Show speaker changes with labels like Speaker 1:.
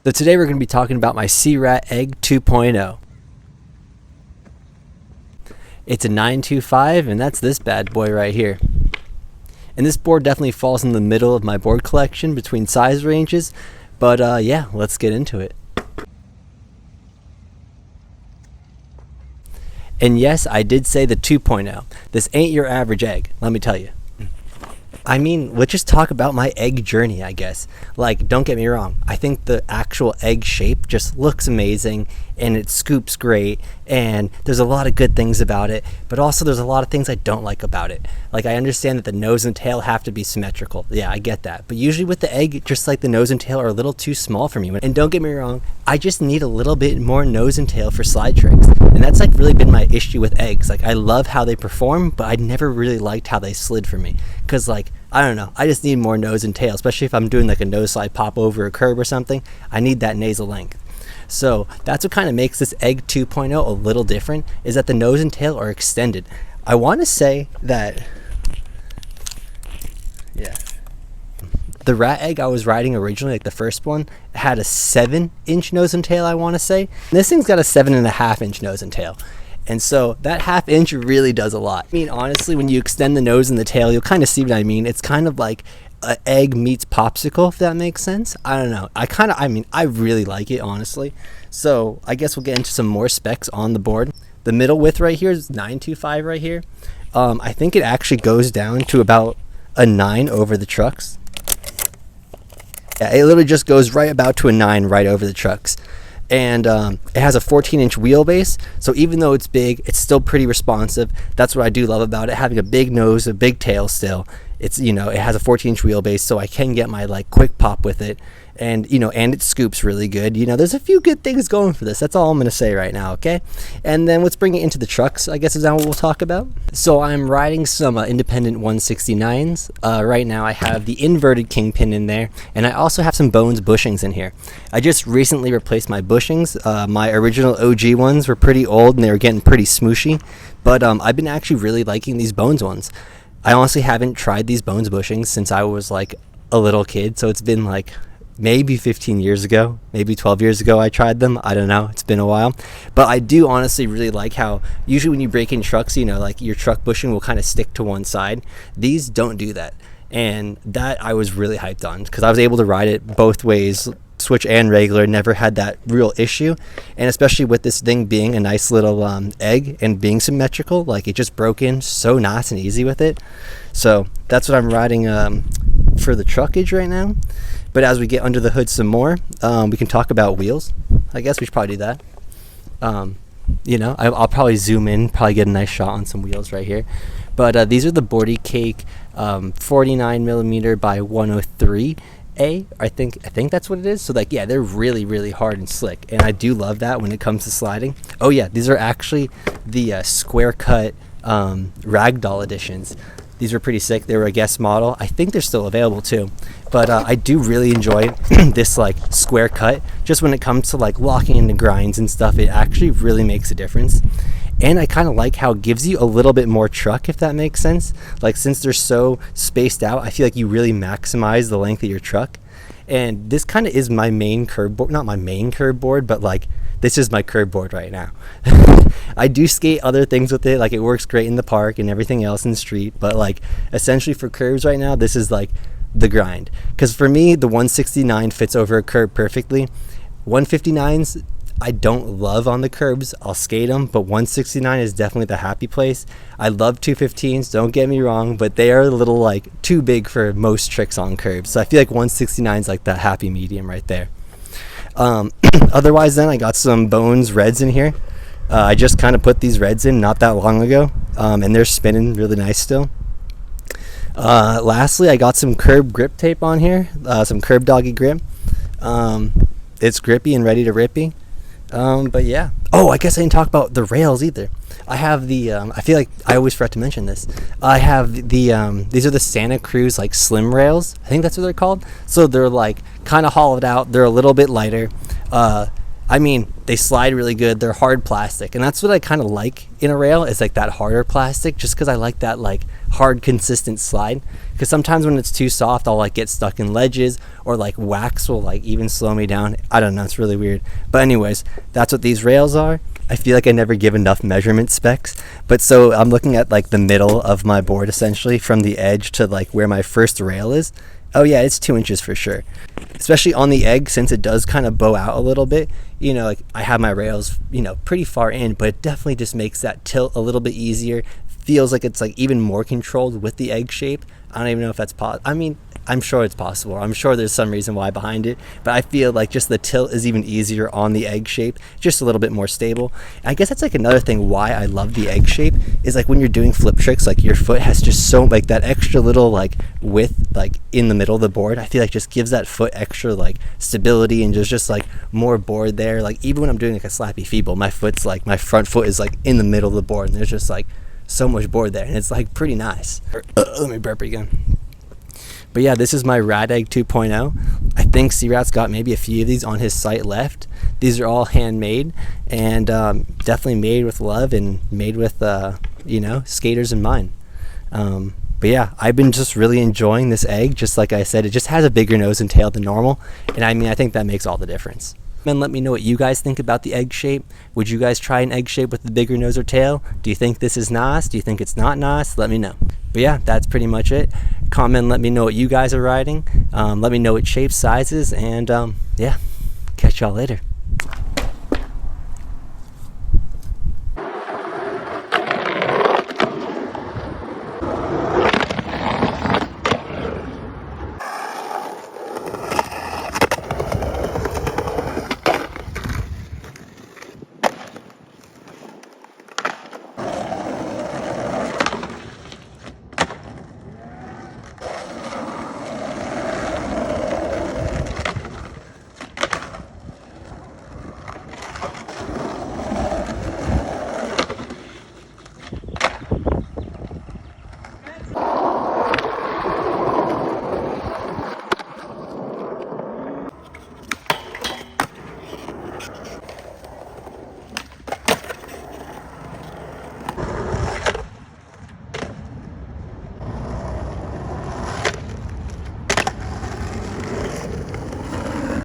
Speaker 1: So today we're going to be talking about my Searat Egg 2.0. It's a 925 and that's this bad boy right here. And this board definitely falls in the middle of my board collection between size ranges, but yeah, let's get into it. And yes, I did say the 2.0. This ain't your average egg, let me tell you. I mean, let's just talk about my egg journey, I guess. Like, don't get me wrong. I think the actual egg shape just looks amazing and it scoops great and there's a lot of good things about it, but also there's a lot of things I don't like about it. Like, I understand that the nose and tail have to be symmetrical. Yeah, I get that. But usually with the egg, just like the nose and tail are a little too small for me. And don't get me wrong, I just need a little bit more nose and tail for slide tricks. And that's like really been my issue with eggs. Like, I love how they perform, but I never really liked how they slid for me. Cause like, I don't know, I just need more nose and tail, especially if I'm doing like a nose slide pop over a curb or something. I need that nasal length. So that's what kind of makes this Egg 2.0 a little different, is that the nose and tail are extended. I want to say that, yeah, the rat egg I was riding originally, like the first one, had a 7-inch nose and tail, I want to say. And this thing's got a 7.5-inch nose and tail. And so that 1/2 inch really does a lot. I mean, honestly, when you extend the nose and the tail, you'll kind of see what I mean. It's kind of like an egg meets popsicle, if that makes sense. I don't know. I really like it, honestly. So I guess we'll get into some more specs on the board. The middle width right here is 925 right here. I think it actually goes down to about a 9 over the trucks. Yeah, it literally just goes right about to a 9 right over the trucks. And it has a 14-inch wheelbase, so even though it's big, it's still pretty responsive. That's what I do love about it, having a big nose, a big tail still. It's, you know, it has a 14-inch wheelbase, so I can get my like quick pop with it. And, you know, and it scoops really good. You know, there's a few good things going for this. That's all I'm going to say right now, okay? And then let's bring it into the trucks, I guess is now what we'll talk about. So I'm riding some independent 169s. Right now I have the inverted kingpin in there, and I also have some Bones bushings in here. I just recently replaced my bushings. My original OG ones were pretty old, and they were getting pretty smooshy. But I've been actually really liking these Bones ones. I honestly haven't tried these Bones bushings since I was like a little kid, so it's been like maybe 15 years ago, maybe 12 years ago I tried them. I don't know, it's been a while. But I do honestly really like how usually when you break in trucks, you know, like your truck bushing will kind of stick to one side. These don't do that. And that I was really hyped on because I was able to ride it both ways, switch and regular, never had that real issue. And especially with this thing being a nice little egg and being symmetrical, like it just broke in so nice and easy with it. So that's what I'm riding for the truckage right now. But as we get under the hood some more, we can talk about wheels. I guess we should probably do that. You know, I'll probably zoom in, probably get a nice shot on some wheels right here. But these are the Boardy Cake 49mm by 103A. I think that's what it is. So like, yeah, they're really, really hard and slick. And I do love that when it comes to sliding. Oh yeah, these are actually the square cut ragdoll editions. These were pretty sick. They were a guest model. I think they're still available too. But I do really enjoy this like square cut. Just when it comes to like locking into grinds and stuff, it actually really makes a difference. And I kind of like how it gives you a little bit more truck, if that makes sense. Like, since they're so spaced out, I feel like you really maximize the length of your truck. And this kind of is my main curb board. Not my main curb board, but like this is my curb board right now. I do skate other things with it, like it works great in the park and everything else in the street, but like essentially for curbs right now, this is like the grind. Because for me, the 169 fits over a curb perfectly. 159s I don't love on the curbs. I'll skate them, but 169 is definitely the happy place. I love 215s, don't get me wrong, but they are a little like too big for most tricks on curbs. So I feel like 169 is like that happy medium right there. Otherwise then I got some Bones reds in here. I just kind of put these reds in not that long ago, and they're spinning really nice still. Lastly, I got some CURB Griptape on here, some Curb Doggy Grip. It's grippy and ready to rippy. But yeah. Oh, I guess I didn't talk about the rails either. I have the, I feel like I always forget to mention this. I have the, these are the Santa Cruz like slim rails. I think that's what they're called. So they're like kind of hollowed out. They're a little bit lighter. I mean, they slide really good. They're hard plastic. And that's what I kind of like in a rail, is like that harder plastic, just because I like that like hard, consistent slide. because sometimes when it's too soft, I'll like get stuck in ledges, or like wax will like even slow me down. I don't know, it's really weird. But anyways, that's what these rails are. I feel like I never give enough measurement specs, but so I'm looking at like the middle of my board, essentially from the edge to like where my first rail is. Oh yeah, it's 2 inches for sure. Especially on the egg, since it does kind of bow out a little bit, you know, like I have my rails, you know, pretty far in, but it definitely just makes that tilt a little bit easier. Feels like it's like even more controlled with the egg shape. I don't even know if that's possible. I mean, I'm sure it's possible. I'm sure there's some reason why behind it, but I feel like just the tilt is even easier on the egg shape, just a little bit more stable. I guess that's like another thing why I love the egg shape, is like when you're doing flip tricks, like your foot has just so like that extra little like width like in the middle of the board. I feel like just gives that foot extra like stability, and just like more board there. Like even when I'm doing like a slappy feeble, my foot's like, my front foot is like in the middle of the board, and there's just like so much board there, and it's like pretty nice. Let me burp again. But yeah, this is my Rat Egg 2.0. I think Searat's got maybe a few of these on his site left. These are all handmade, and definitely made with love and made with you know, skaters in mind. But yeah, I've been just really enjoying this egg. Just like I said, it just has a bigger nose and tail than normal, and I mean, I think that makes all the difference. And let me know what you guys think about the egg shape. Would you guys try an egg shape with the bigger nose or tail? Do you think this is nice? Do you think it's not nice? Let me know. But yeah, that's pretty much it. Comment, let me know what you guys are riding. Let me know what shapes, sizes, and yeah, catch y'all later.